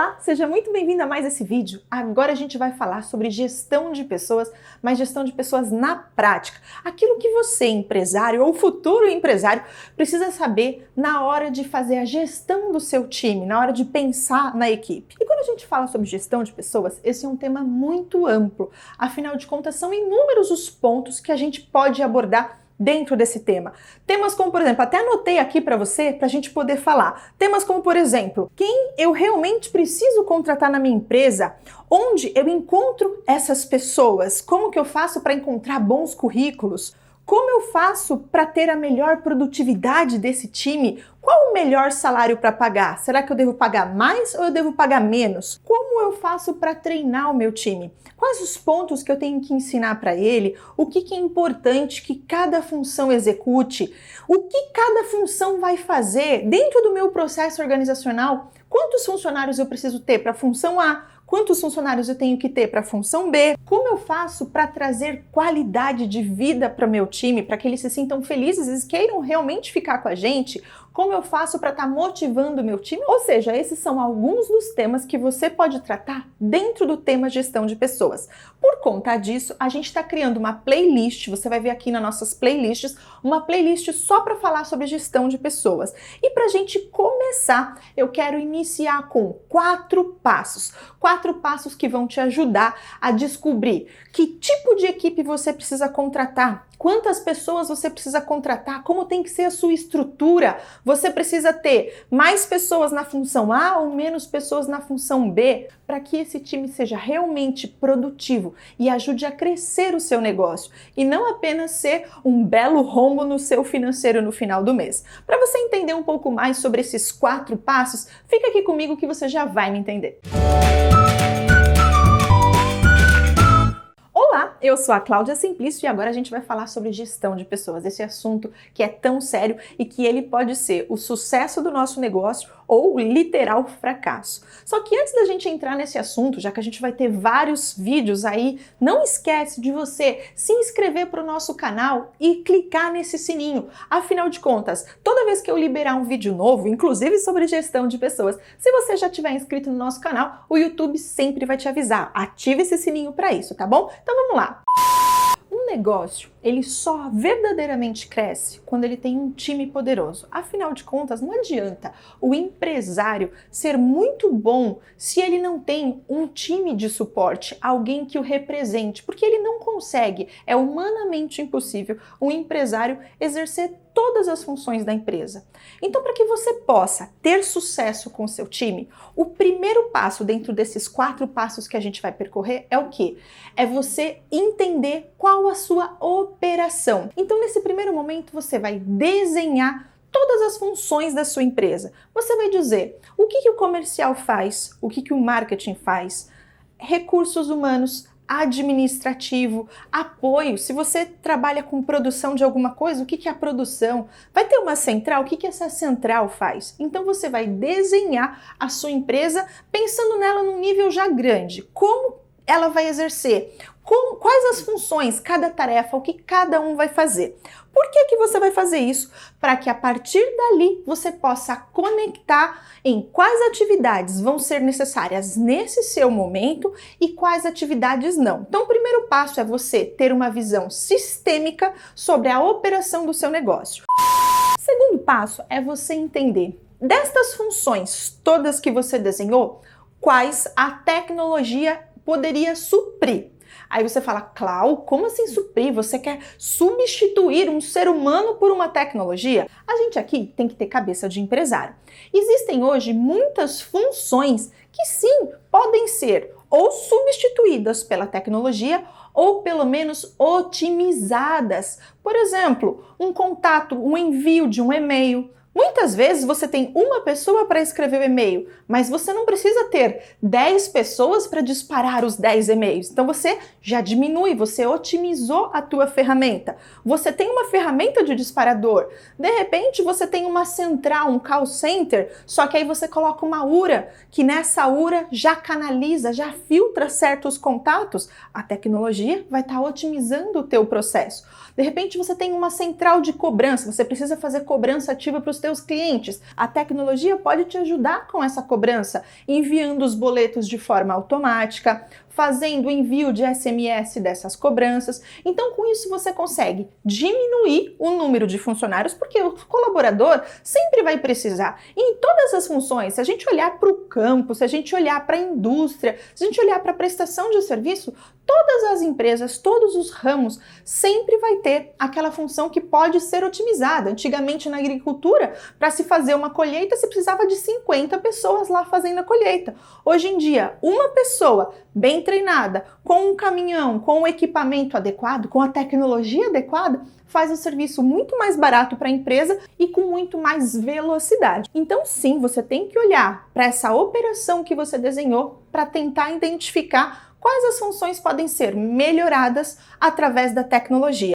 Olá, seja muito bem-vindo a mais esse vídeo. Agora a gente vai falar sobre gestão de pessoas, mas gestão de pessoas na prática. Aquilo que você, empresário ou futuro empresário, precisa saber na hora de fazer a gestão do seu time, na hora de pensar na equipe. E quando a gente fala sobre gestão de pessoas, esse é um tema muito amplo. Afinal de contas, são inúmeros os pontos que a gente pode abordar dentro desse tema. Temas como, por exemplo, até anotei aqui para você, para a gente poder falar. Temas como, por exemplo, quem eu realmente preciso contratar na minha empresa, onde eu encontro essas pessoas, como que eu faço para encontrar bons currículos, como eu faço para ter a melhor produtividade desse time, qual o melhor salário para pagar? Será que eu devo pagar mais ou eu devo pagar menos? Como eu faço para treinar o meu time? Quais os pontos que eu tenho que ensinar para ele? O que é importante que cada função execute? O que cada função vai fazer dentro do meu processo organizacional? Quantos funcionários eu preciso ter para a função A? Quantos funcionários eu tenho que ter para a função B? Como eu faço para trazer qualidade de vida para o meu time, para que eles se sintam felizes e queiram realmente ficar com a gente? Como eu faço para estar motivando o meu time? Ou seja, esses são alguns dos temas que você pode tratar dentro do tema gestão de pessoas. Por conta disso, a gente está criando uma playlist, você vai ver aqui nas nossas playlists, uma playlist só para falar sobre gestão de pessoas. E para a gente começar, eu quero iniciar com 4 passos. 4 passos que vão te ajudar a descobrir que tipo de equipe você precisa contratar, quantas pessoas você precisa contratar, como tem que ser a sua estrutura. Você precisa ter mais pessoas na função A ou menos pessoas na função B para que esse time seja realmente produtivo e ajude a crescer o seu negócio e não apenas ser um belo rombo no seu financeiro no final do mês. Para você entender um pouco mais sobre esses 4 passos, fica aqui comigo que você já vai me entender. Olá, eu sou a Cláudia Simplício e agora a gente vai falar sobre gestão de pessoas, esse assunto que é tão sério e que ele pode ser o sucesso do nosso negócio ou o literal fracasso. Só que antes da gente entrar nesse assunto, já que a gente vai ter vários vídeos aí, não esquece de você se inscrever para o nosso canal e clicar nesse sininho. Afinal de contas, toda vez que eu liberar um vídeo novo, inclusive sobre gestão de pessoas, se você já tiver inscrito no nosso canal, o YouTube sempre vai te avisar. Ative esse sininho para isso, tá bom? Então vamos lá! Um negócio, ele só verdadeiramente cresce quando ele tem um time poderoso. Afinal de contas, não adianta o empresário ser muito bom se ele não tem um time de suporte, alguém que o represente, porque ele não consegue, é humanamente impossível um empresário exercer todas as funções da empresa. Então, para que você possa ter sucesso com o seu time, o primeiro passo dentro desses 4 passos que a gente vai percorrer é o quê? É você entender qual a sua operação. Então, nesse primeiro momento, você vai desenhar todas as funções da sua empresa. Você vai dizer o que o comercial faz, o que o marketing faz, recursos humanos, administrativo, apoio. Se você trabalha com produção de alguma coisa, o que é a produção? Vai ter uma central, o que essa central faz? Então você vai desenhar a sua empresa pensando nela num nível já grande. Como ela vai exercer? Quais as funções, cada tarefa, o que cada um vai fazer? Por que você vai fazer isso? Para que a partir dali você possa conectar em quais atividades vão ser necessárias nesse seu momento e quais atividades não. Então o primeiro passo é você ter uma visão sistêmica sobre a operação do seu negócio. O segundo passo é você entender destas funções todas que você desenhou, quais a tecnologia poderia suprir. Aí você fala, Clau, como assim suprir? Você quer substituir um ser humano por uma tecnologia? A gente aqui tem que ter cabeça de empresário. Existem hoje muitas funções que sim, podem ser ou substituídas pela tecnologia ou pelo menos otimizadas. Por exemplo, um contato, um envio de um e-mail. Muitas vezes você tem uma pessoa para escrever o e-mail, mas você não precisa ter 10 pessoas para disparar os 10 e-mails. Então você já diminui, você otimizou a tua ferramenta. Você tem uma ferramenta de disparador. De repente você tem uma central, um call center, só que aí você coloca uma URA, que nessa URA já canaliza, já filtra certos contatos. A tecnologia vai estar otimizando o teu processo. De repente você tem uma central de cobrança, você precisa fazer cobrança ativa para os teus clientes. A tecnologia pode te ajudar com essa cobrança, enviando os boletos de forma automática, fazendo o envio de SMS dessas cobranças. Então, com isso, você consegue diminuir o número de funcionários, porque o colaborador sempre vai precisar. E em todas as funções, se a gente olhar para o campo, se a gente olhar para a indústria, se a gente olhar para a prestação de serviço, todas as empresas, todos os ramos, sempre vai ter aquela função que pode ser otimizada. Antigamente, na agricultura, para se fazer uma colheita, se precisava de 50 pessoas lá fazendo a colheita. Hoje em dia, uma pessoa bem treinada, com um caminhão, com o equipamento adequado, com a tecnologia adequada, faz o serviço muito mais barato para a empresa e com muito mais velocidade. Então, sim, você tem que olhar para essa operação que você desenhou para tentar identificar quais as funções podem ser melhoradas através da tecnologia.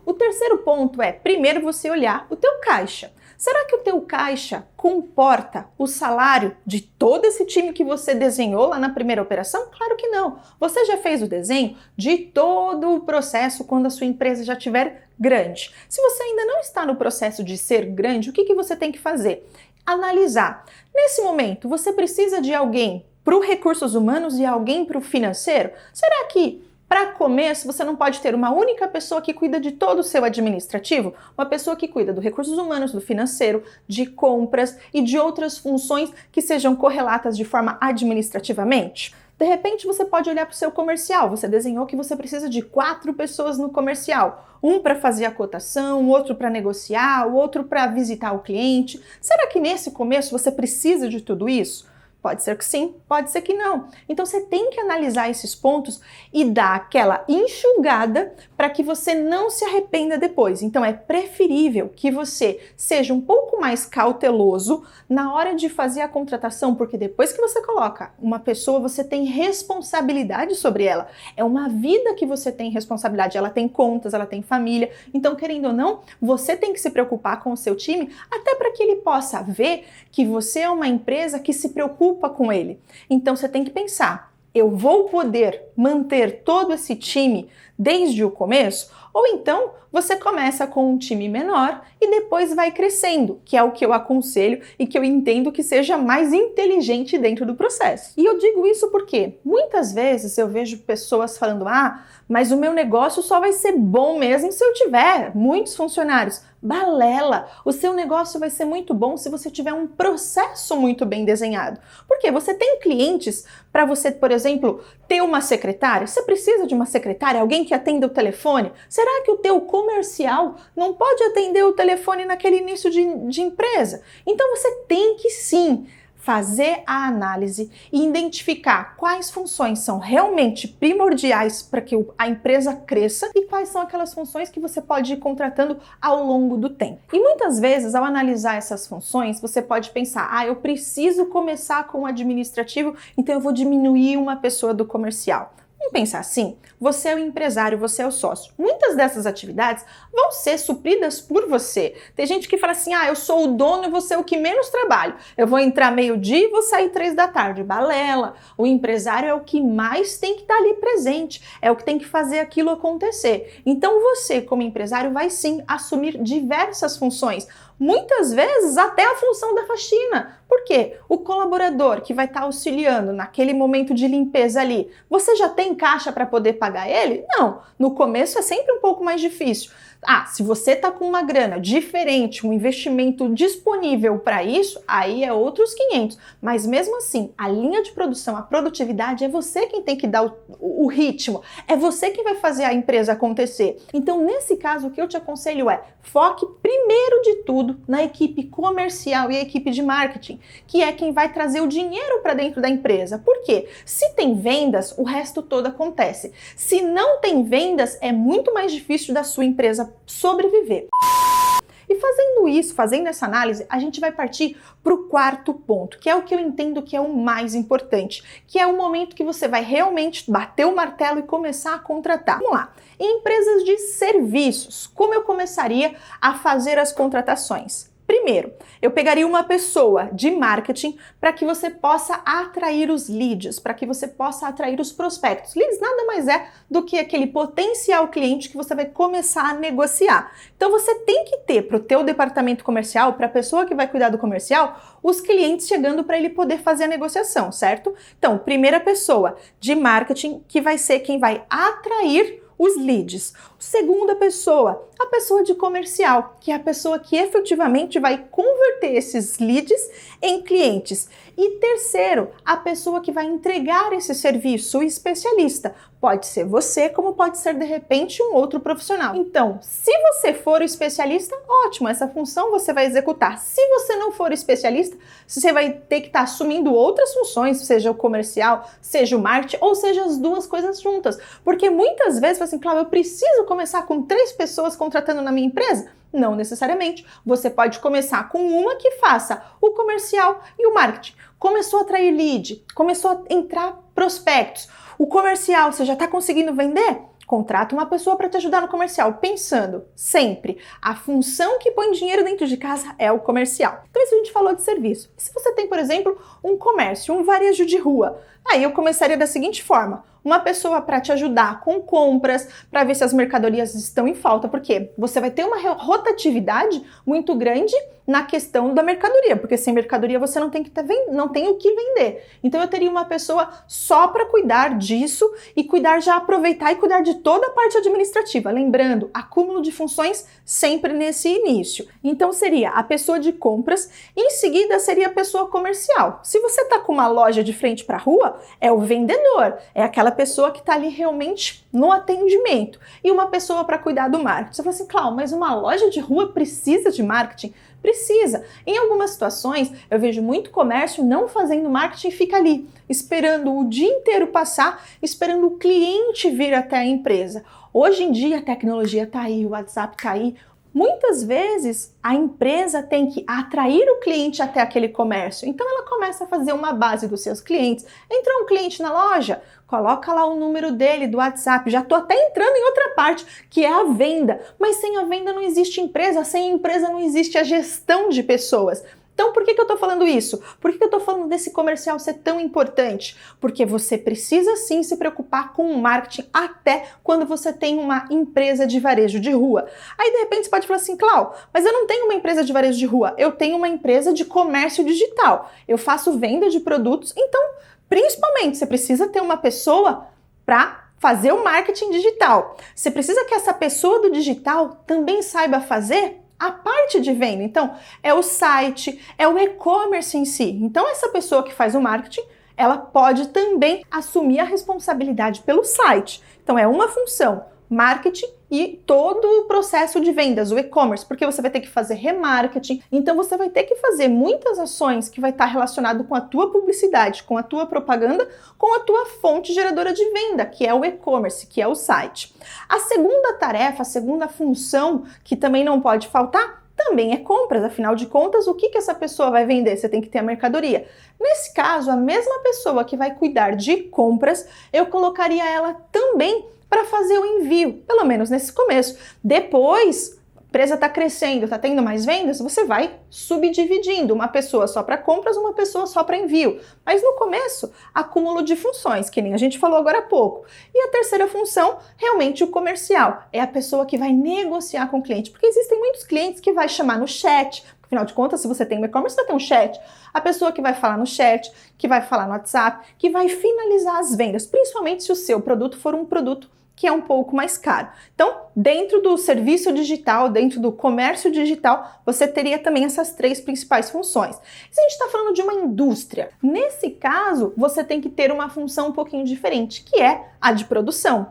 O terceiro ponto é, primeiro, você olhar o teu caixa. Será que o teu caixa comporta o salário de todo esse time que você desenhou lá na primeira operação? Claro que não. Você já fez o desenho de todo o processo quando a sua empresa já estiver grande. Se você ainda não está no processo de ser grande, o que você tem que fazer? Analisar. Nesse momento, você precisa de alguém para os recursos humanos e alguém para o financeiro? Será que para começo, você não pode ter uma única pessoa que cuida de todo o seu administrativo? Uma pessoa que cuida do recursos humanos, do financeiro, de compras e de outras funções que sejam correlatas de forma administrativamente? De repente, você pode olhar para o seu comercial. Você desenhou que você precisa de 4 pessoas no comercial. Um para fazer a cotação, outro para negociar, o outro para visitar o cliente. Será que nesse começo você precisa de tudo isso? Pode ser que sim, pode ser que não. Então você tem que analisar esses pontos e dar aquela enxugada para que você não se arrependa depois. Então é preferível que você seja um pouco mais cauteloso na hora de fazer a contratação, porque depois que você coloca uma pessoa, você tem responsabilidade sobre ela. É uma vida que você tem responsabilidade, ela tem contas, ela tem família. Então, querendo ou não, você tem que se preocupar com o seu time, até para que ele possa ver que você é uma empresa que se preocupa com ele. Então você tem que pensar, eu vou poder manter todo esse time desde o começo? Ou então você começa com um time menor e depois vai crescendo, que é o que eu aconselho e que eu entendo que seja mais inteligente dentro do processo. E eu digo isso porque muitas vezes eu vejo pessoas falando, mas o meu negócio só vai ser bom mesmo se eu tiver muitos funcionários. Balela! O seu negócio vai ser muito bom se você tiver um processo muito bem desenhado. Porque você tem clientes para você, por exemplo, ter uma secretária? Você precisa de uma secretária, alguém que atenda o telefone? Será que o teu comercial não pode atender o telefone naquele início de empresa? Então você tem que sim fazer a análise e identificar quais funções são realmente primordiais para que a empresa cresça e quais são aquelas funções que você pode ir contratando ao longo do tempo. E muitas vezes, ao analisar essas funções, você pode pensar, eu preciso começar com o administrativo, então eu vou diminuir uma pessoa do comercial. Vamos pensar assim, você é o empresário, você é o sócio. Muitas dessas atividades vão ser supridas por você. Tem gente que fala assim, eu sou o dono e você é o que menos trabalho. Eu vou entrar meio-dia e vou sair 3 da tarde. Balela! O empresário é o que mais tem que estar ali presente, é o que tem que fazer aquilo acontecer. Então você, como empresário, vai sim assumir diversas funções. Muitas vezes até a função da faxina. Por quê? O colaborador que vai estar auxiliando naquele momento de limpeza ali, você já tem caixa para poder pagar ele? Não. No começo é sempre um pouco mais difícil. Se você está com uma grana diferente, um investimento disponível para isso, aí é outros 500. Mas mesmo assim, a linha de produção, a produtividade, é você quem tem que dar o ritmo. É você quem vai fazer a empresa acontecer. Então, nesse caso, o que eu te aconselho é foque primeiro de tudo na equipe comercial e a equipe de marketing, que é quem vai trazer o dinheiro para dentro da empresa. Por quê? Se tem vendas, o resto todo acontece. Se não tem vendas, é muito mais difícil da sua empresa sobreviver. E fazendo isso, fazendo essa análise, a gente vai partir para o quarto ponto, que é o que eu entendo que é o mais importante, que é o momento que você vai realmente bater o martelo e começar a contratar. Vamos lá. Em empresas de serviços, como eu começaria a fazer as contratações? Primeiro, eu pegaria uma pessoa de marketing para que você possa atrair os leads, para que você possa atrair os prospectos. Leads nada mais é do que aquele potencial cliente que você vai começar a negociar. Então você tem que ter para o teu departamento comercial, para a pessoa que vai cuidar do comercial, os clientes chegando para ele poder fazer a negociação, certo? Então, primeira pessoa de marketing que vai ser quem vai atrair os leads. Segunda pessoa, a pessoa de comercial, que é a pessoa que efetivamente vai converter esses leads em clientes. E terceiro, a pessoa que vai entregar esse serviço, o especialista. Pode ser você, como pode ser de repente um outro profissional. Então, se você for o especialista, ótimo, essa função você vai executar. Se você não for especialista, você vai ter que estar assumindo outras funções, seja o comercial, seja o marketing, ou seja as duas coisas juntas. Porque muitas vezes, assim, Cláudia, eu preciso começar com 3 pessoas contratando na minha empresa? Não necessariamente. Você pode começar com uma que faça o comercial e o marketing. Começou a atrair lead, começou a entrar prospectos. O comercial, você já está conseguindo vender? Contrata uma pessoa para te ajudar no comercial, pensando sempre, a função que põe dinheiro dentro de casa é o comercial. Então isso a gente falou de serviço. E se você tem, por exemplo, um comércio, um varejo de rua, aí eu começaria da seguinte forma: uma pessoa para te ajudar com compras, para ver se as mercadorias estão em falta, porque você vai ter uma rotatividade muito grande na questão da mercadoria, porque sem mercadoria você não tem o que vender. Então eu teria uma pessoa só para cuidar disso e já aproveitar e cuidar de toda a parte administrativa. Lembrando, acúmulo de funções sempre nesse início. Então seria a pessoa de compras, em seguida seria a pessoa comercial. Se você está com uma loja de frente para a rua, é o vendedor, é aquela pessoa que está ali realmente no atendimento. E uma pessoa para cuidar do marketing. Você fala assim, Cláudia, mas uma loja de rua precisa de marketing? Precisa. Em algumas situações, eu vejo muito comércio não fazendo marketing e fica ali, esperando o dia inteiro passar, esperando o cliente vir até a empresa. Hoje em dia a tecnologia está aí, o WhatsApp está aí. Muitas vezes a empresa tem que atrair o cliente até aquele comércio. Então ela começa a fazer uma base dos seus clientes. Entrou um cliente na loja, coloca lá o número dele do WhatsApp. Já estou até entrando em outra parte, que é a venda. Mas sem a venda não existe empresa, sem a empresa não existe a gestão de pessoas. Então, por que eu estou falando isso? Por que eu estou falando desse comercial ser tão importante? Porque você precisa sim se preocupar com o marketing até quando você tem uma empresa de varejo de rua. Aí, de repente, você pode falar assim, Cláudia, mas eu não tenho uma empresa de varejo de rua, eu tenho uma empresa de comércio digital. Eu faço venda de produtos, então, principalmente, você precisa ter uma pessoa para fazer o marketing digital. Você precisa que essa pessoa do digital também saiba fazer a parte de venda. Então, é o site, é o e-commerce em si. Então, essa pessoa que faz o marketing, ela pode também assumir a responsabilidade pelo site. Então, é uma função, marketing e todo o processo de vendas, o e-commerce, porque você vai ter que fazer remarketing, então você vai ter que fazer muitas ações que vai estar relacionado com a tua publicidade, com a tua propaganda, com a tua fonte geradora de venda, que é o e-commerce, que é o site. A segunda tarefa, a segunda função que também não pode faltar, também é compras. Afinal de contas, o que essa pessoa vai vender? Você tem que ter a mercadoria. Nesse caso, a mesma pessoa que vai cuidar de compras, eu colocaria ela também para fazer o envio, pelo menos nesse começo. Depois, a empresa está crescendo, está tendo mais vendas, você vai subdividindo, uma pessoa só para compras, uma pessoa só para envio. Mas no começo, acúmulo de funções, que nem a gente falou agora há pouco. E a terceira função, realmente o comercial, é a pessoa que vai negociar com o cliente, porque existem muitos clientes que vai chamar no chat. Afinal de contas, se você tem um e-commerce, você vai ter um chat. A pessoa que vai falar no chat, que vai falar no WhatsApp, que vai finalizar as vendas, principalmente se o seu produto for um produto que é um pouco mais caro. Então, dentro do serviço digital, dentro do comércio digital, você teria também essas 3 principais funções. Se a gente está falando de uma indústria, nesse caso, você tem que ter uma função um pouquinho diferente, que é a de produção.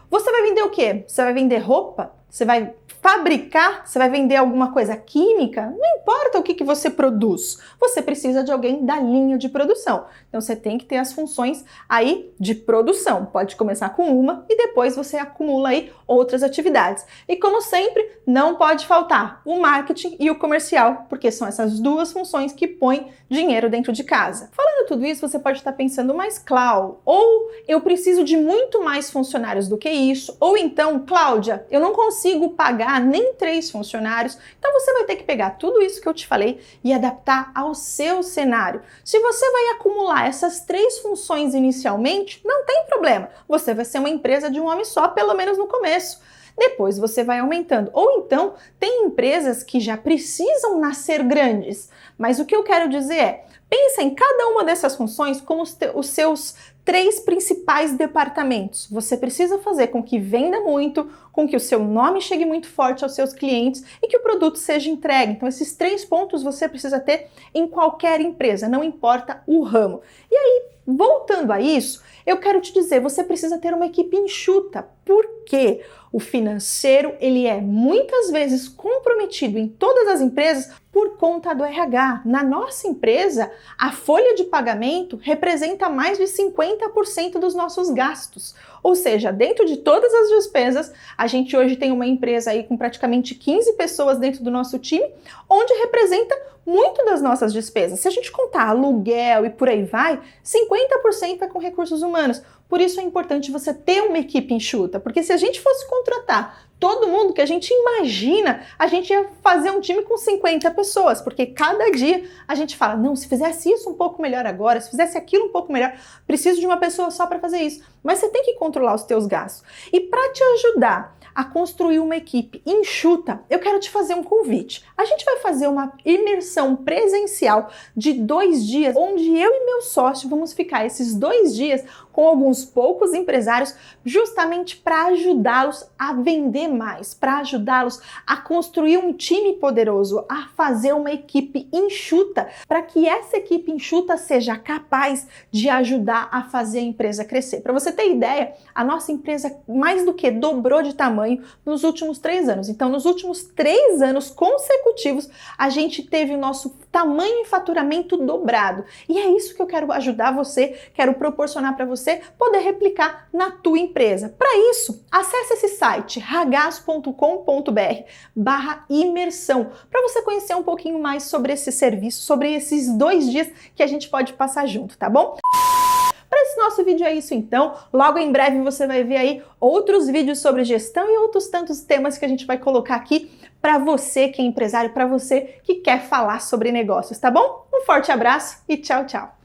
Você vai vender o quê? Você vai vender roupa? Você vai fabricar? Você vai vender alguma coisa química? Não importa o que você produz. Você precisa de alguém da linha de produção. Então você tem que ter as funções aí de produção. Pode começar com uma e depois você acumula aí outras atividades. E como sempre, não pode faltar o marketing e o comercial, porque são essas 2 funções que põem dinheiro dentro de casa. Falando tudo isso, você pode estar pensando, mas Clau, ou eu preciso de muito mais funcionários do que isso, ou então, Cláudia, eu não consigo pagar nem 3 funcionários, então você vai ter que pegar tudo isso que eu te falei e adaptar ao seu cenário. Se você vai acumular essas 3 funções inicialmente, não tem problema, você vai ser uma empresa de um homem só, pelo menos no começo. Depois você vai aumentando. Ou então, tem empresas que já precisam nascer grandes. Mas o que eu quero dizer é, pensa em cada uma dessas funções como os seus 3 principais departamentos. Você precisa fazer com que venda muito, com que o seu nome chegue muito forte aos seus clientes e que o produto seja entregue. Então, esses 3 pontos você precisa ter em qualquer empresa, não importa o ramo. E aí, voltando a isso, eu quero te dizer, você precisa ter uma equipe enxuta. Por quê? O financeiro, ele é muitas vezes comprometido em todas as empresas por conta do RH. Na nossa empresa, a folha de pagamento representa mais de 50% dos nossos gastos. Ou seja, dentro de todas as despesas, a gente hoje tem uma empresa aí com praticamente 15 pessoas dentro do nosso time, onde representa muito das nossas despesas. Se a gente contar aluguel e por aí vai, 50% é com recursos humanos. Por isso é importante você ter uma equipe enxuta, porque se a gente fosse contratar todo mundo que a gente imagina, a gente ia fazer um time com 50 pessoas, porque cada dia a gente fala, não, se fizesse isso um pouco melhor agora, se fizesse aquilo um pouco melhor, preciso de uma pessoa só para fazer isso. Mas você tem que controlar os teus gastos. E para te ajudar a construir uma equipe enxuta, eu quero te fazer um convite. A gente vai fazer uma imersão presencial de 2 dias, onde eu e meu sócio vamos ficar esses 2 dias com alguns poucos empresários, justamente para ajudá-los a vender mais, para ajudá-los a construir um time poderoso, a fazer uma equipe enxuta, para que essa equipe enxuta seja capaz de ajudar a fazer a empresa crescer. Para você ter ideia, a nossa empresa mais do que dobrou de tamanho nos últimos 3 anos. Então, nos últimos 3 anos consecutivos, a gente teve o nosso tamanho e faturamento dobrado. E é isso que eu quero ajudar você, quero proporcionar para você poder replicar na tua empresa. Para isso, acesse esse site ragaz.com.br/imersão para você conhecer um pouquinho mais sobre esse serviço, sobre esses 2 dias que a gente pode passar junto, tá bom? Para esse nosso vídeo é isso então, logo em breve você vai ver aí outros vídeos sobre gestão e outros tantos temas que a gente vai colocar aqui para você que é empresário, para você que quer falar sobre negócios, tá bom? Um forte abraço e tchau, tchau!